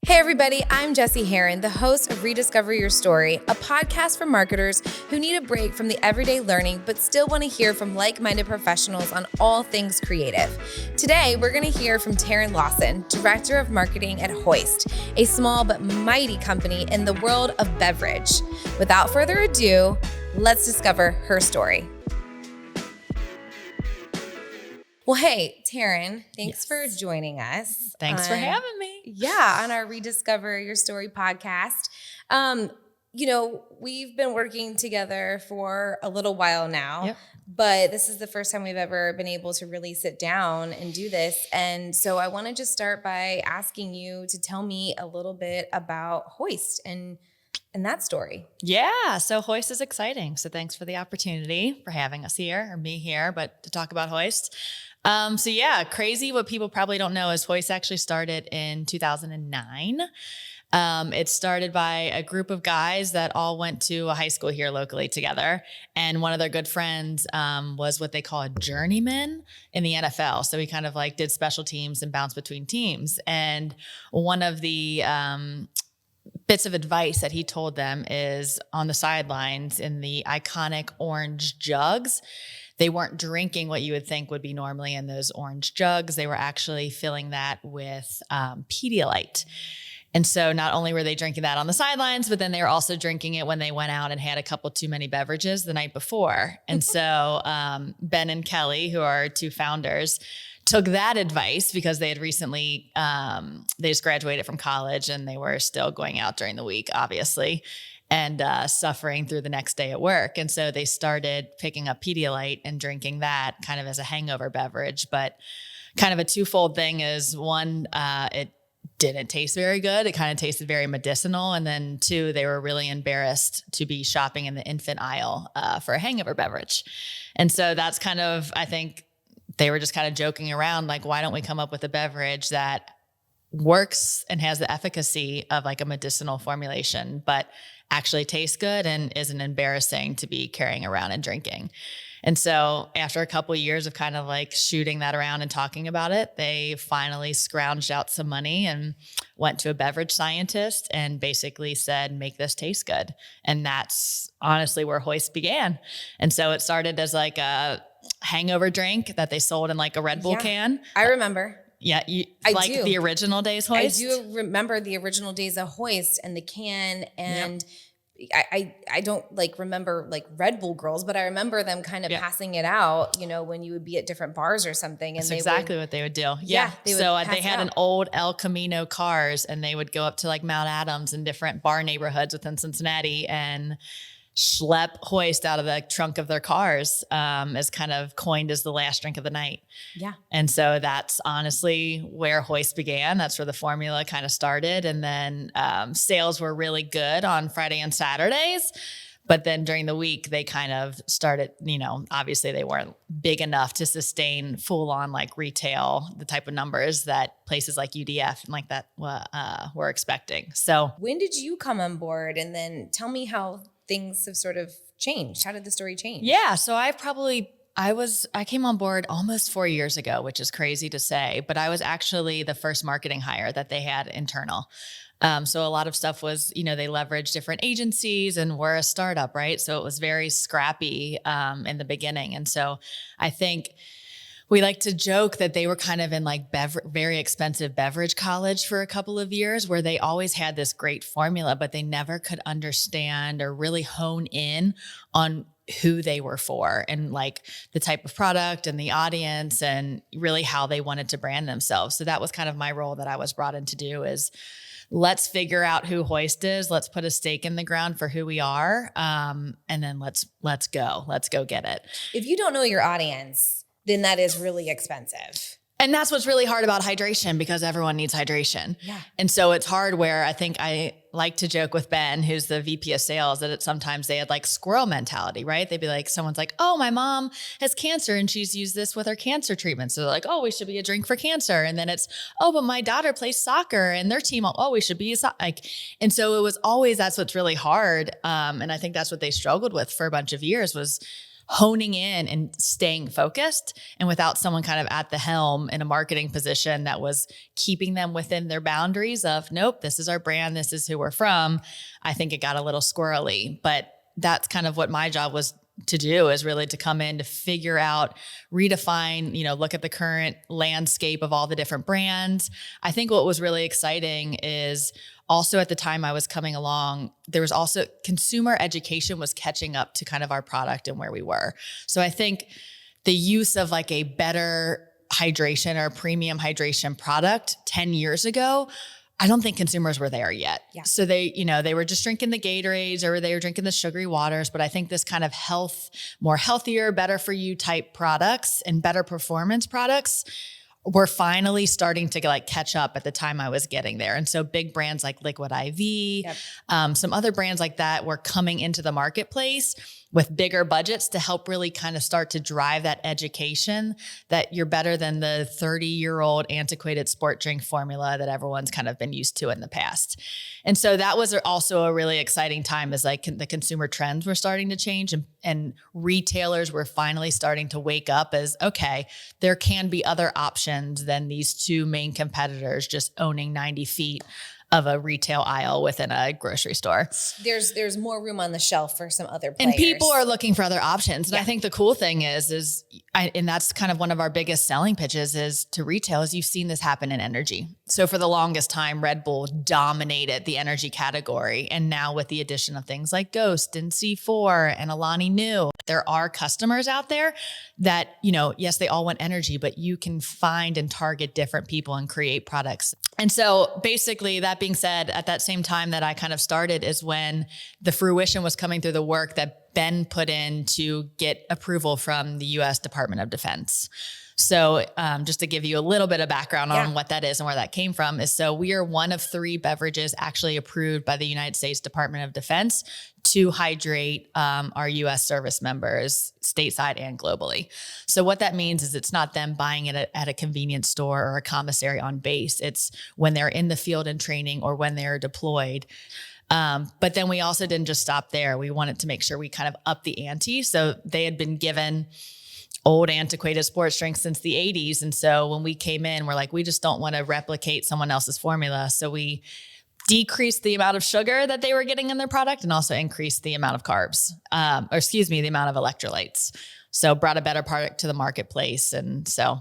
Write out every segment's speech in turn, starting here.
Hey everybody, I'm Jessie Herron, the host of Rediscover Your Story, a podcast for marketers who need a break from the everyday learning but still want to hear from like-minded professionals on all things creative. Today, we're going to hear from Taryn Lawson, Director of Marketing at HOIST, a small but mighty company in the world of beverage. Without further ado, let's discover her story. Well, hey, Taryn, thanks for joining us. Thanks for having me. Yeah, on our Rediscover Your Story podcast. We've been working together for a little while now, but this is the first time we've ever been able to really sit down and do this. And so I want to just start by asking you to tell me a little bit about HOIST and that story. Yeah, so HOIST is exciting. So thanks for the opportunity for having us here, or me here, but to talk about HOIST. Crazy. What people probably don't know is HOIST actually started in 2009. It started by a group of guys that all went to a high school here locally together. And one of their good friends was what they call a journeyman in the NFL. So he kind of like did special teams and bounced between teams. And one of the bits of advice that he told them is on the sidelines in the iconic orange jugs, they weren't drinking what you would think would be normally in those orange jugs. They were actually filling that with Pedialyte. And so not only were they drinking that on the sidelines, but then they were also drinking it when they went out and had a couple too many beverages the night before. And so Ben and Kelly, who are two founders, took that advice because they had recently, they just graduated from college and they were still going out during the week, obviously, and suffering through the next day at work. And so they started picking up Pedialyte and drinking that kind of as a hangover beverage. But kind of a twofold thing is one, it didn't taste very good. It kind of tasted very medicinal. And then two, they were really embarrassed to be shopping in the infant aisle for a hangover beverage. And so that's kind of, I think they were just kind of joking around, like, why don't we come up with a beverage that works and has the efficacy of like a medicinal formulation, but actually tastes good and isn't embarrassing to be carrying around and drinking. And so after a couple of years of kind of like shooting that around and talking about it, they finally scrounged out some money and went to a beverage scientist and basically said, make this taste good. And that's honestly where HOIST began. And so it started as like a hangover drink that they sold in like a Red Bull can. I remember. Yeah, I like do. the original days HOIST? I do remember the original days of HOIST and the can, and I don't like remember like Red Bull girls, but I remember them kind of passing it out, when you would be at different bars or something. And that's exactly what they would do. Yeah. They had an old El Camino cars and they would go up to like Mount Adams and different bar neighborhoods within Cincinnati and schlep HOIST out of the trunk of their cars, as kind of coined as the last drink of the night. Yeah. And so that's honestly where HOIST began. That's where the formula kind of started. And then sales were really good on Friday and Saturdays. But then during the week, they kind of started, obviously they weren't big enough to sustain full on like retail, the type of numbers that places like UDF and like that were expecting. So when did you come on board? And then tell me how things have sort of changed. How did the story change? Yeah. So I came on board almost 4 years ago, which is crazy to say, but I was actually the first marketing hire that they had internal. So a lot of stuff was, they leveraged different agencies and we're a startup, right? So it was very scrappy in the beginning. And so I think we like to joke that they were kind of in like very expensive Beverage College for a couple of years where they always had this great formula, but they never could understand or really hone in on who they were for and like the type of product and the audience and really how they wanted to brand themselves. So that was kind of my role that I was brought in to do is let's figure out who HOIST is. Let's put a stake in the ground for who we are. And then let's go get it. If you don't know your audience, then that is really expensive. And that's what's really hard about hydration because everyone needs hydration. Yeah. And so it's hard where I think I like to joke with Ben, who's the VP of sales, that sometimes they had like squirrel mentality, right? They'd be like, someone's like, oh, my mom has cancer and she's used this with her cancer treatment. So they're like, oh, we should be a drink for cancer. And then it's, oh, but my daughter plays soccer and their team, oh, we should be and so it was always, that's what's really hard. And I think that's what they struggled with for a bunch of years was honing in and staying focused, and without someone kind of at the helm in a marketing position that was keeping them within their boundaries of, nope, this is our brand, this is who we're from, I think it got a little squirrely. But that's kind of what my job was to do, is really to come in to figure out, redefine, look at the current landscape of all the different brands. I think what was really exciting is also at the time I was coming along, there was also consumer education was catching up to kind of our product and where we were. So I think the use of like a better hydration or premium hydration product 10 years ago, I don't think consumers were there yet. Yeah. So they were just drinking the Gatorades or they were drinking the sugary waters. But I think this kind of more healthier, better for you type products and better performance products were finally starting to like catch up at the time I was getting there. And so big brands like Liquid IV, some other brands like that were coming into the marketplace with bigger budgets to help really kind of start to drive that education that you're better than the 30-year-old antiquated sport drink formula that everyone's kind of been used to in the past. And so that was also a really exciting time, as like the consumer trends were starting to change and retailers were finally starting to wake up as, okay, there can be other options than these two main competitors just owning 90 feet of a retail aisle within a grocery store. There's more room on the shelf for some other players. And people are looking for other options. And I think the cool thing is and that's kind of one of our biggest selling pitches is to retail, is you've seen this happen in energy. So for the longest time, Red Bull dominated the energy category. And now with the addition of things like Ghost and C4 and Alani Nu, there are customers out there that, yes, they all want energy, but you can find and target different people and create products. And so basically, that being said, at that same time that I kind of started is when the fruition was coming through the work that Ben put in to get approval from the U.S. Department of Defense. So just to give you a little bit of background on what that is and where that came from is, so we are one of 3 beverages actually approved by the United States Department of Defense to hydrate our U.S. service members stateside and globally. So what that means is it's not them buying it at a convenience store or a commissary on base. It's when they're in the field and training or when they're deployed. But then we also didn't just stop there. We wanted to make sure we kind of up the ante. So they had been given old antiquated sports drinks since the 80s. And so when we came in, we're like, we just don't want to replicate someone else's formula. So we decreased the amount of sugar that they were getting in their product and also increased the amount of carbs, the amount of electrolytes. So brought a better product to the marketplace. And so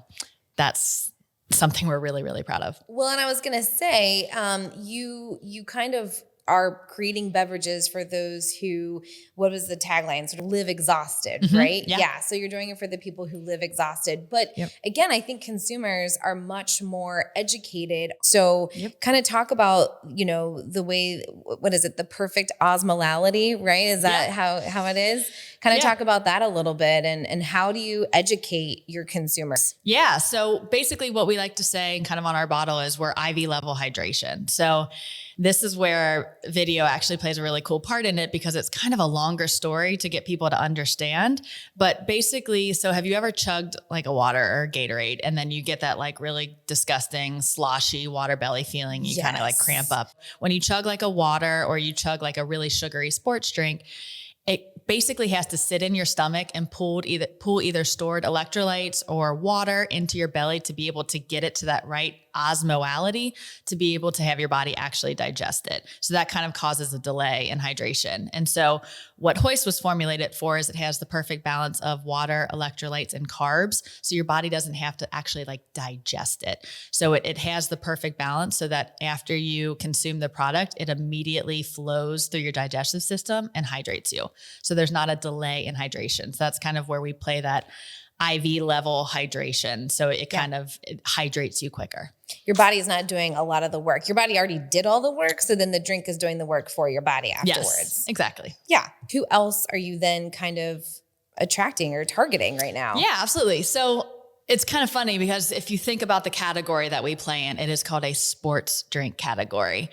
that's something we're really, really proud of. Well, and I was going to say, you kind of are creating beverages for those who, what was the tagline? Sort of live exhausted, right? Yeah. So you're doing it for the people who live exhausted. But again, I think consumers are much more educated. So kind of talk about, the way, what is it? The perfect osmolality, right? Is that how it is? Kind of talk about that a little bit and how do you educate your consumers? Yeah. So basically what we like to say and kind of on our bottle is we're IV level hydration. So this is where video actually plays a really cool part in it because it's kind of a longer story to get people to understand. But basically, so have you ever chugged like a water or a Gatorade and then you get that like really disgusting, sloshy water belly feeling? You kind of like cramp up. When you chug like a water or you chug like a really sugary sports drink, it basically has to sit in your stomach and pull either stored electrolytes or water into your belly to be able to get it to that right osmolality to be able to have your body actually digest it. So that kind of causes a delay in hydration. And so what HOIST was formulated for is it has the perfect balance of water, electrolytes, and carbs. So your body doesn't have to actually like digest it. So it has the perfect balance so that after you consume the product, it immediately flows through your digestive system and hydrates you. So there's not a delay in hydration. So that's kind of where we play that IV level hydration. So it kind of hydrates you quicker. Your body is not doing a lot of the work. Your body already did all the work. So then the drink is doing the work for your body afterwards. Yes, exactly. Yeah. Who else are you then kind of attracting or targeting right now? Yeah, absolutely. So it's kind of funny because if you think about the category that we play in, it is called a sports drink category.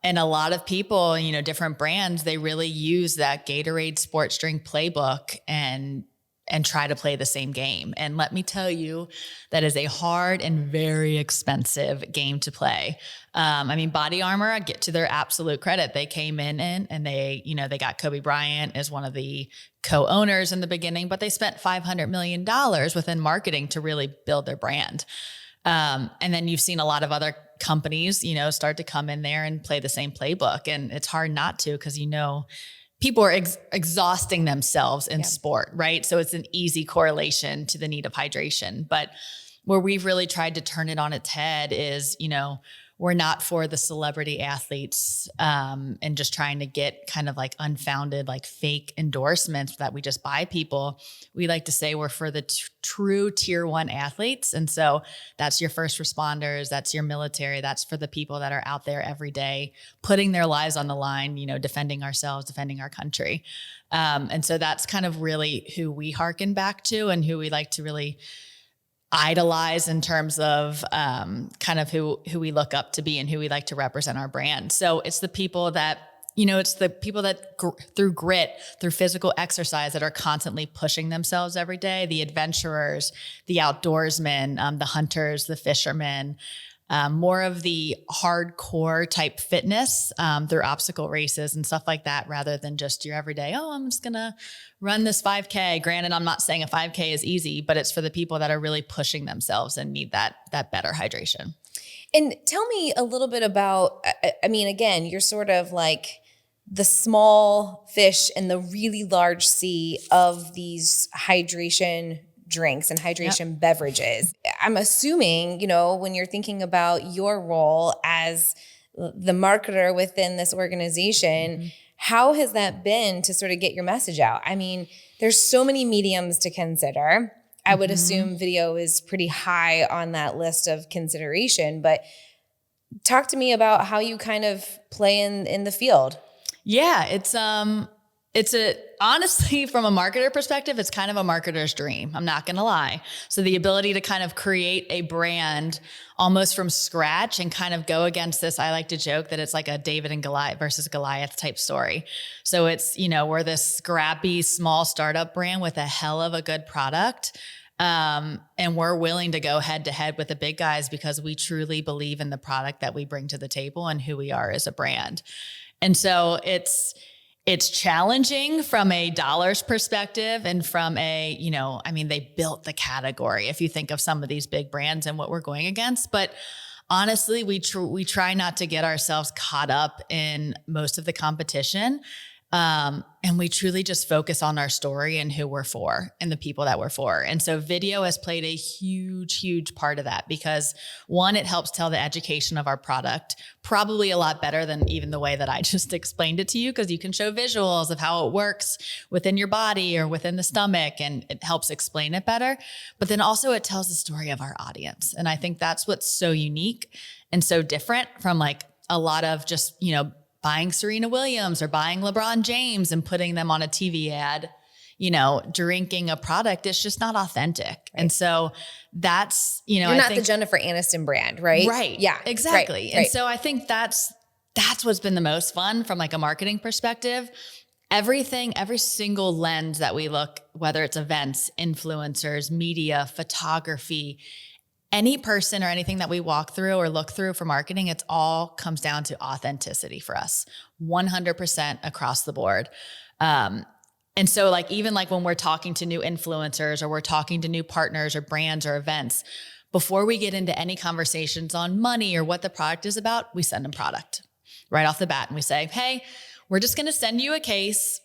And a lot of people, different brands, they really use that Gatorade sports drink playbook and and try to play the same game. And let me tell you, that is a hard and very expensive game to play. I mean, Body Armor, I get to their absolute credit. They came in and they, they got Kobe Bryant as one of the co-owners in the beginning, but they spent $500 million within marketing to really build their brand. And then you've seen a lot of other companies, start to come in there and play the same playbook. And it's hard not to, because, people are exhausting themselves in sport, right? So it's an easy correlation to the need of hydration. But where we've really tried to turn it on its head is, we're not for the celebrity athletes and just trying to get kind of like unfounded, like fake endorsements that we just buy people. We like to say we're for the true tier 1 athletes. And so that's your first responders, that's your military, that's for the people that are out there every day, putting their lives on the line, defending ourselves, defending our country. And so that's kind of really who we hearken back to and who we like to really idolize in terms of kind of who we look up to be and who we like to represent our brand. So it's the people that, through grit, through physical exercise that are constantly pushing themselves every day, the adventurers, the outdoorsmen, the hunters, the fishermen, more of the hardcore type fitness through obstacle races and stuff like that, rather than just your everyday, I'm just going to run this 5K. Granted, I'm not saying a 5K is easy, but it's for the people that are really pushing themselves and need that better hydration. And tell me a little bit about, I mean, again, you're sort of like the small fish in the really large sea of these hydration drinks and hydration beverages. I'm assuming, when you're thinking about your role as the marketer within this organization, how has that been to sort of get your message out? I mean, there's so many mediums to consider. I would assume video is pretty high on that list of consideration, but talk to me about how you kind of play in the field. Yeah, honestly, from a marketer perspective, it's kind of a marketer's dream. I'm not going to lie. So the ability to kind of create a brand almost from scratch and kind of go against this, I like to joke that it's like a David and Goliath versus Goliath type story. So it's, we're this scrappy, small startup brand with a hell of a good product. And we're willing to go head to head with the big guys because we truly believe in the product that we bring to the table and who we are as a brand. And so it's challenging from a dollars perspective and from a, they built the category if you think of some of these big brands and what we're going against. But honestly, we try not to get ourselves caught up in most of the competition. And we truly just focus on our story and who we're for and the people that we're for. And so video has played a huge, huge part of that because one, it helps tell the education of our product, probably a lot better than even the way that I just explained it to you, because you can show visuals of how it works within your body or within the stomach, and it helps explain it better. But then also it tells the story of our audience. And I think that's what's so unique and so different from like a lot of just, buying Serena Williams or buying LeBron James and putting them on a TV ad, drinking a product. It's just not authentic. Right. And so that's, you're not the Jennifer Aniston brand, right? Right. Yeah, exactly. Right. And so I think that's what's been the most fun from like a marketing perspective. Every single lens that we look, whether it's events, influencers, media, photography, any person or anything that we walk through or look through for marketing, it's all comes down to authenticity for us, 100% across the board. And so like, even like when we're talking to new influencers or we're talking to new partners or brands or events, before we get into any conversations on money or what the product is about, we send them product right off the bat. And we say, hey, we're just going to send you a case,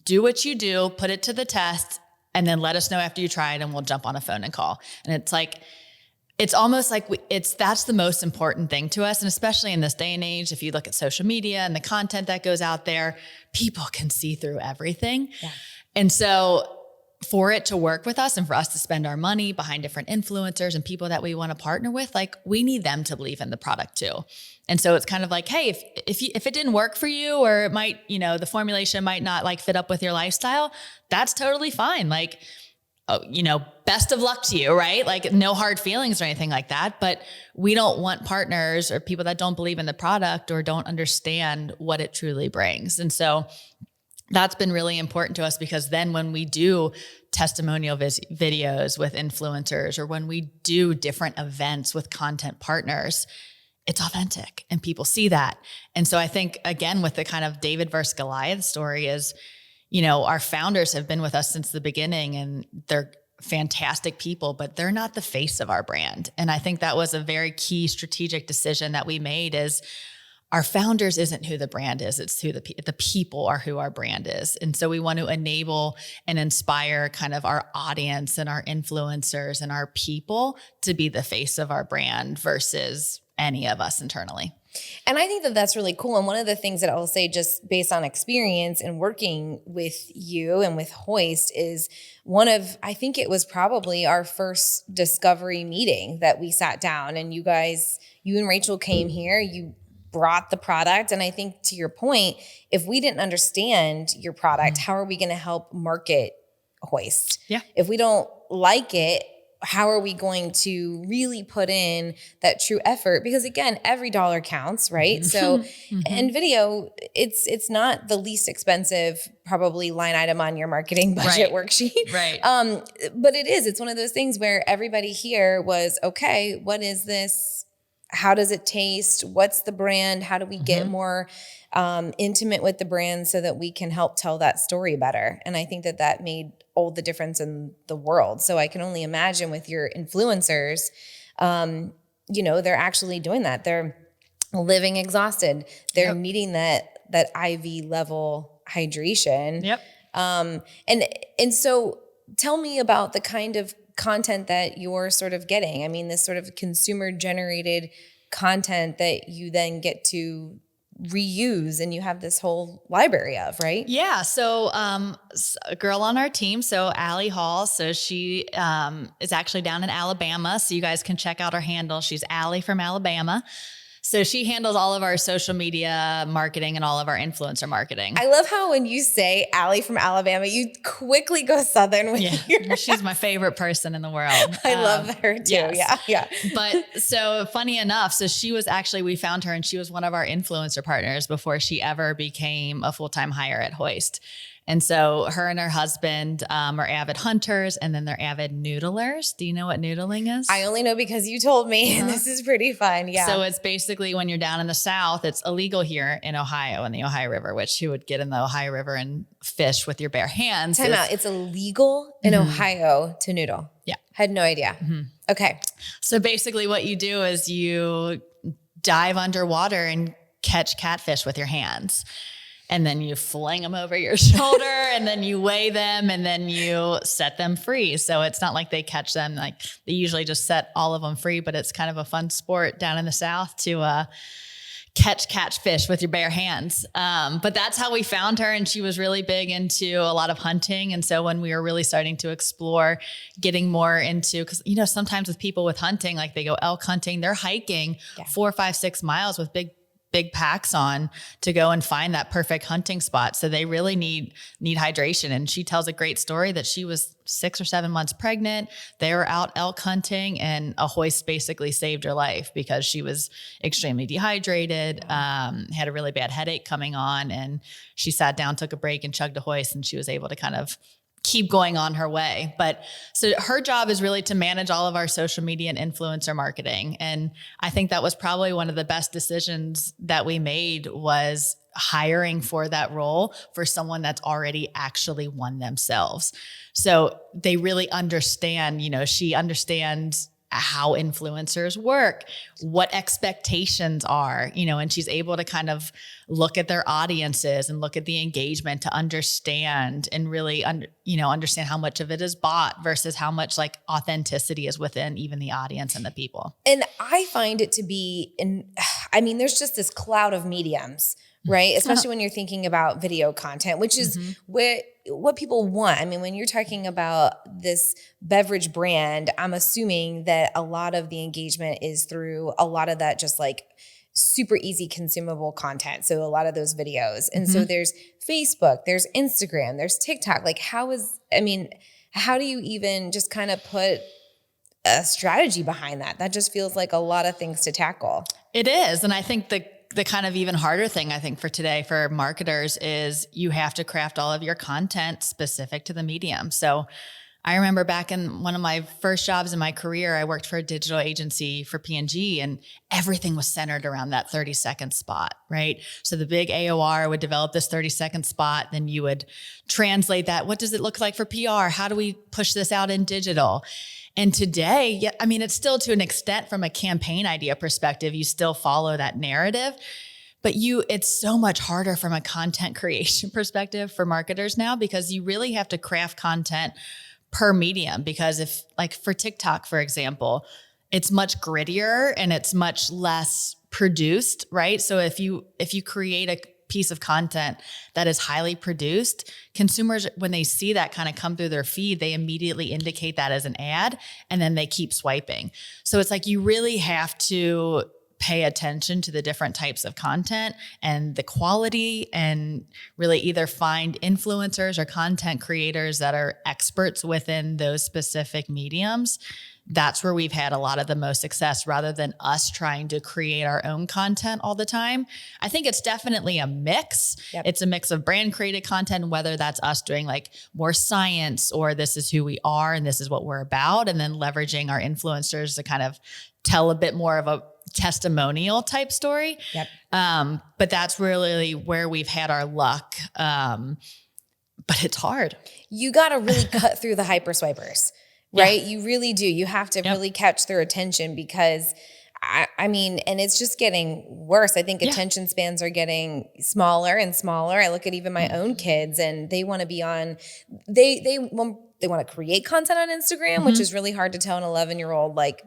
do what you do, put it to the test, and then let us know after you try it and we'll jump on a phone and call. And it's like, it's almost like that's the most important thing to us. And especially in this day and age, if you look at social media and the content that goes out there, people can see through everything. Yeah. And so for it to work with us and for us to spend our money behind different influencers and people that we want to partner with, like we need them to believe in the product too. And so it's kind of like, hey, if it didn't work for you, or it might, the formulation might not like fit up with your lifestyle, that's totally fine. Like, best of luck to you, right? Like no hard feelings or anything like that. But we don't want partners or people that don't believe in the product or don't understand what it truly brings. And so that's been really important to us, because then when we do testimonial videos with influencers, or when we do different events with content partners, it's authentic and people see that. And so I think, again, with the kind of David versus Goliath story is, our founders have been with us since the beginning, and they're fantastic people, but they're not the face of our brand. And I think that was a very key strategic decision that we made, is our founders isn't who the brand is. It's who the people are, who our brand is. And so we want to enable and inspire kind of our audience and our influencers and our people to be the face of our brand versus any of us internally. And I think that that's really cool. And one of the things that I will say, just based on experience and working with you and with HOIST, is I think it was probably our first discovery meeting that we sat down, and you and Rachel came here, you brought the product. And I think, to your point, if we didn't understand your product, how are we going to help market HOIST? Yeah. If we don't like it, how are we going to really put in that true effort? Because again, every dollar counts, right? So, and video, it's not the least expensive probably line item on your marketing budget worksheet. Right. But it's one of those things where everybody here was, okay, what is this? How does it taste? What's the brand? How do we get more intimate with the brand so that we can help tell that story better? And I think that made all the difference in the world. So I can only imagine with your influencers, they're actually doing that. They're living exhausted. They're needing that IV level hydration. Yep. And so tell me about the kind of content that you're sort of getting. I mean, this sort of consumer generated content that you then get to reuse, and you have this whole library of, right? Yeah. So a girl on our team, so Allie Hall, so she is actually down in Alabama. So you guys can check out her handle. She's Allie from Alabama. So she handles all of our social media marketing and all of our influencer marketing. I love how when you say Allie from Alabama, you quickly go Southern with She's my favorite person in the world. I love her too. Yes. Yeah. But so funny enough, so she was actually, we found her and she was one of our influencer partners before she ever became a full-time hire at HOIST. And so her and her husband are avid hunters, and then they're avid noodlers. Do you know what noodling is? I only know because you told me, and this is pretty fun. Yeah. So it's basically when you're down in the South, it's illegal here in Ohio, in the Ohio River, which who would get in the Ohio River and fish with your bare hands. Time out. It's illegal in Ohio to noodle. Yeah. Had no idea. Okay. So basically what you do is you dive underwater and catch catfish with your hands. And then you fling them over your shoulder, and then you weigh them, and then you set them free. So it's not like they catch them. Like they usually just set all of them free, but it's kind of a fun sport down in the South to catch fish with your bare hands. But that's how we found her. And she was really big into a lot of hunting. And so when we were really starting to explore getting more into, because, sometimes with people with hunting, like they go elk hunting, they're hiking 4, 5, 6 miles with big packs on to go and find that perfect hunting spot. So they really need hydration. And she tells a great story that she was 6 or 7 months pregnant. They were out elk hunting, and a HOIST basically saved her life because she was extremely dehydrated, had a really bad headache coming on, and she sat down, took a break, and chugged a HOIST, and she was able to kind of keep going on her way. But so her job is really to manage all of our social media and influencer marketing. And I think that was probably one of the best decisions that we made, was hiring for that role for someone that's already actually won themselves. So they really understand, she understands how influencers work, what expectations are, and she's able to kind of look at their audiences and look at the engagement to understand and really, understand how much of it is bought versus how much like authenticity is within even the audience and the people. And I find it to be, there's just this cloud of mediums, right? Especially when you're thinking about video content, which is what people want. I mean, when you're talking about this beverage brand, I'm assuming that a lot of the engagement is through a lot of that just like super easy consumable content. So a lot of those videos. And so there's Facebook, there's Instagram, there's TikTok. Like how do you even just kind of put a strategy behind that? That just feels like a lot of things to tackle. It is. And I think the the kind of even harder thing I think for today for marketers is you have to craft all of your content specific to the medium. So I remember back in one of my first jobs in my career, I worked for a digital agency for P&G, and everything was centered around that 30-second spot, right? So the big AOR would develop this 30-second spot. Then you would translate that. What does it look like for PR? How do we push this out in digital? And today, yeah, I mean, it's still to an extent from a campaign idea perspective, you still follow that narrative. But it's so much harder from a content creation perspective for marketers now, because you really have to craft content per medium. Because if, like for TikTok, for example, it's much grittier and it's much less produced, right? So if you create a piece of content that is highly produced, consumers, when they see that kind of come through their feed, they immediately indicate that as an ad, and then they keep swiping. So it's like you really have to pay attention to the different types of content and the quality, and really either find influencers or content creators that are experts within those specific mediums. That's where we've had a lot of the most success, rather than us trying to create our own content all the time. I think it's definitely a mix. Yep. It's a mix of brand created content, whether that's us doing like more science, or this is who we are and this is what we're about, and then leveraging our influencers to kind of tell a bit more of a testimonial type story. Yep. But that's really where we've had our luck. But it's hard. You got to really cut through the hyper swipers, right? Yeah. You really do. You have to really catch their attention, because I mean, and it's just getting worse. I think attention spans are getting smaller and smaller. I look at even my own kids, and they want to be on, they want to create content on Instagram, which is really hard to tell an 11-year-old, like,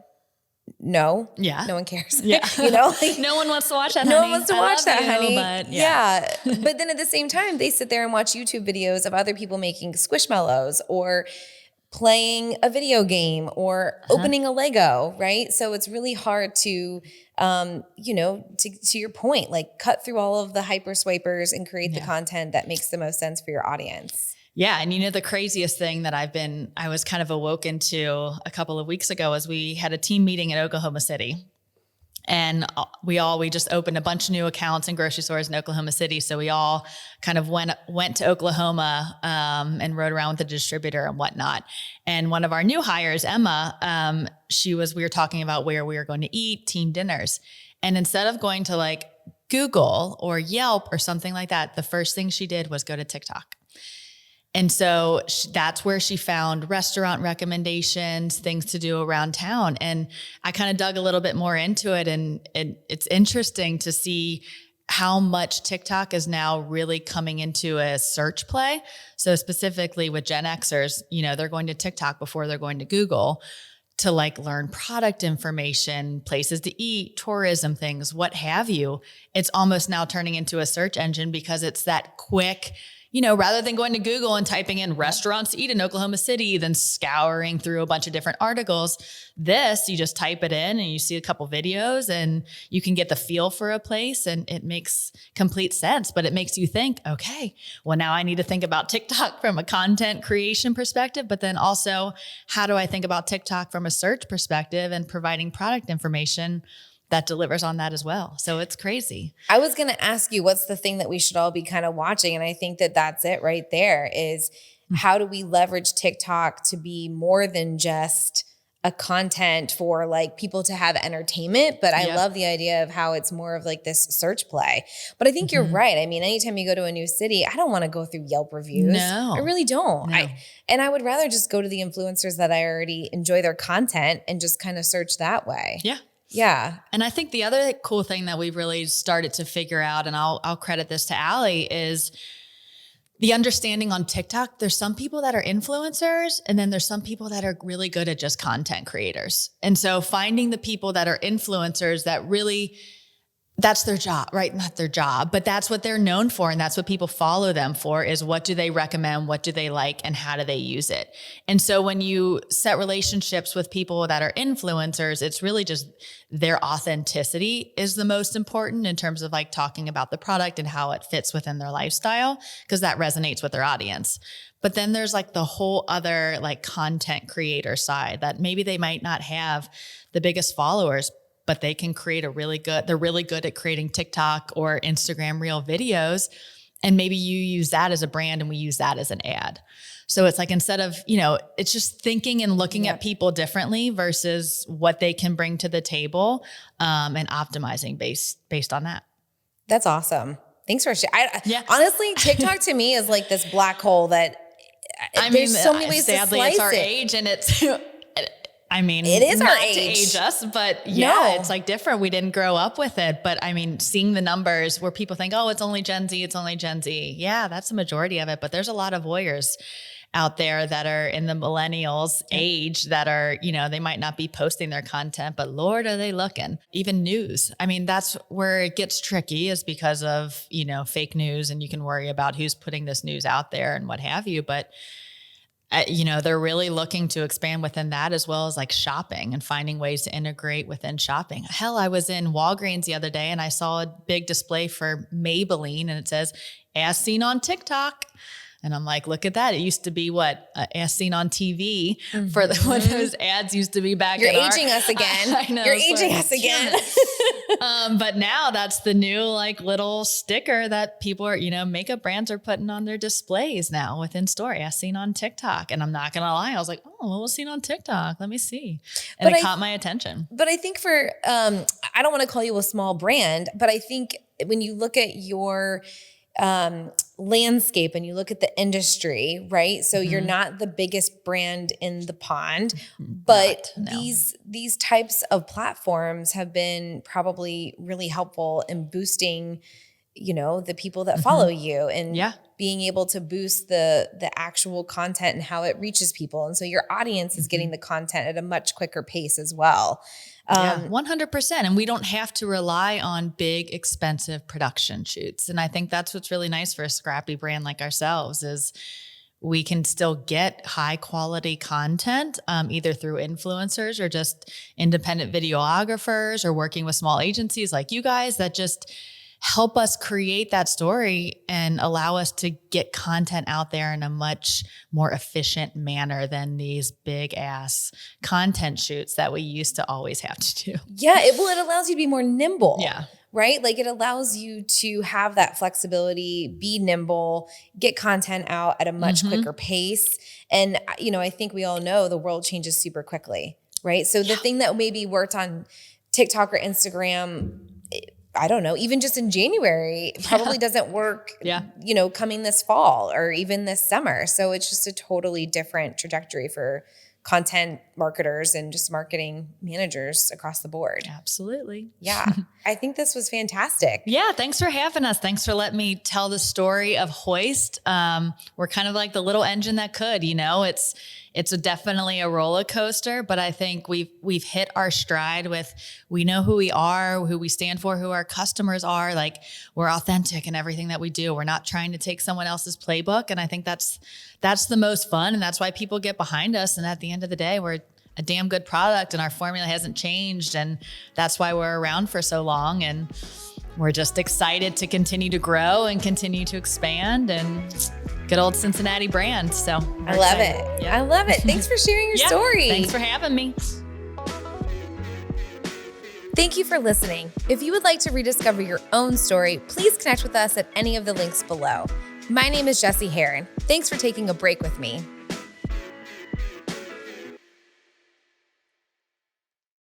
no one cares. Yeah. You know, like, no one wants to watch that, honey. No one wants to watch that, honey. But But then at the same time, they sit there and watch YouTube videos of other people making squishmallows, or playing a video game, or opening a Lego, right? So it's really hard to, to your point, like cut through all of the hyper swipers and create the content that makes the most sense for your audience. Yeah. And the craziest thing that I was kind of awoken to a couple of weeks ago was we had a team meeting in Oklahoma City. And we just opened a bunch of new accounts in grocery stores in Oklahoma City. So we all kind of went to Oklahoma and rode around with the distributor and whatnot. And one of our new hires, Emma, we were talking about where we were going to eat team dinners. And instead of going to like Google or Yelp or something like that, the first thing she did was go to TikTok. And so that's where she found restaurant recommendations, things to do around town. And I kind of dug a little bit more into it. And it's interesting to see how much TikTok is now really coming into a search play. So specifically with Gen Xers, they're going to TikTok before they're going to Google to like learn product information, places to eat, tourism things, what have you. It's almost now turning into a search engine, because it's that quick, rather than going to Google and typing in restaurants to eat in Oklahoma City, then scouring through a bunch of different articles, you just type it in and you see a couple videos and you can get the feel for a place, and it makes complete sense. But it makes you think, okay, well, now I need to think about TikTok from a content creation perspective, but then also how do I think about TikTok from a search perspective and providing product information that delivers on that as well. So it's crazy. I was going to ask you, what's the thing that we should all be kind of watching? And I think that that's it right there, is how do we leverage TikTok to be more than just a content for like people to have entertainment? But I love the idea of how it's more of like this search play. But I think you're right. I mean, anytime you go to a new city, I don't want to go through Yelp reviews. No. I really don't. No. And I would rather just go to the influencers that I already enjoy their content and just kind of search that way. Yeah. Yeah. And I think the other cool thing that we've really started to figure out, and I'll credit this to Allie, is the understanding on TikTok. There's some people that are influencers, and then there's some people that are really good at just content creators. And so finding the people that are influencers that really, that's their job, right? Not their job, but that's what they're known for. And that's what people follow them for, is what do they recommend? What do they like? And how do they use it? And so when you set relationships with people that are influencers, it's really just their authenticity is the most important in terms of like talking about the product and how it fits within their lifestyle, because that resonates with their audience. But then there's like the whole other like content creator side that maybe they might not have the biggest followers, but they can create they're really good at creating TikTok or Instagram reel videos. And maybe you use that as a brand and we use that as an ad. So it's like, instead of, it's just thinking and looking at people differently versus what they can bring to the table, and optimizing based on that. That's awesome. Thanks for sharing. Honestly, TikTok to me is like this black hole that there's so many ways sadly, to slice it's our it. age, and it's, it is not our to age. age us, but it's like different. We didn't grow up with it, but seeing the numbers where people think, oh, it's only Gen Z, it's only Gen Z. Yeah, that's the majority of it, but there's a lot of voyeurs out there that are in the millennials age that are, they might not be posting their content, but Lord, are they looking? Even news. That's where it gets tricky, is because of, fake news, and you can worry about who's putting this news out there and what have you. But they're really looking to expand within that, as well as like shopping and finding ways to integrate within shopping. Hell, I was in Walgreens the other day and I saw a big display for Maybelline, and it says, as seen on TikTok. And I'm like, look at that. It used to be as seen on TV for when those ads used to be back. You're aging us again. I know. You're aging us again. But now that's the new like little sticker that people are, makeup brands are putting on their displays now within store, as seen on TikTok. And I'm not going to lie. I was like, oh, what was seen on TikTok? Let me see. And it caught my attention. But I think I don't want to call you a small brand, but I think when you look at your landscape and you look at the industry, right? So you're not the biggest brand in the pond, but these types of platforms have been probably really helpful in boosting, the people that follow you, and being able to boost the actual content and how it reaches people. And so your audience is getting the content at a much quicker pace as well. 100%. And we don't have to rely on big, expensive production shoots. And I think that's what's really nice for a scrappy brand like ourselves, is we can still get high quality content, either through influencers or just independent videographers, or working with small agencies like you guys that just help us create that story and allow us to get content out there in a much more efficient manner than these big ass content shoots that we used to always have to do. Yeah. It allows you to be more nimble. Yeah. Right? Like, it allows you to have that flexibility, be nimble, get content out at a much quicker pace. And, I think we all know the world changes super quickly, right? So the thing that maybe worked on TikTok or Instagram, I don't know, even just in January, probably doesn't work, coming this fall or even this summer. So it's just a totally different trajectory for content marketers and just marketing managers across the board. Absolutely. Yeah. I think this was fantastic. Yeah. Thanks for having us. Thanks for letting me tell the story of HOIST. We're kind of like the little engine that could, it's definitely a roller coaster, but I think we've hit our stride with, we know who we are, who we stand for, who our customers are. Like, we're authentic in everything that we do. We're not trying to take someone else's playbook. And I think that's the most fun. And that's why people get behind us. And at the end of the day, we're a damn good product and our formula hasn't changed. And that's why we're around for so long. And we're just excited to continue to grow and continue to expand, and good old Cincinnati brand. So I love it. Yeah. I love it. Thanks for sharing your story. Thanks for having me. Thank you for listening. If you would like to rediscover your own story, please connect with us at any of the links below. My name is Jessie Heron. Thanks for taking a break with me.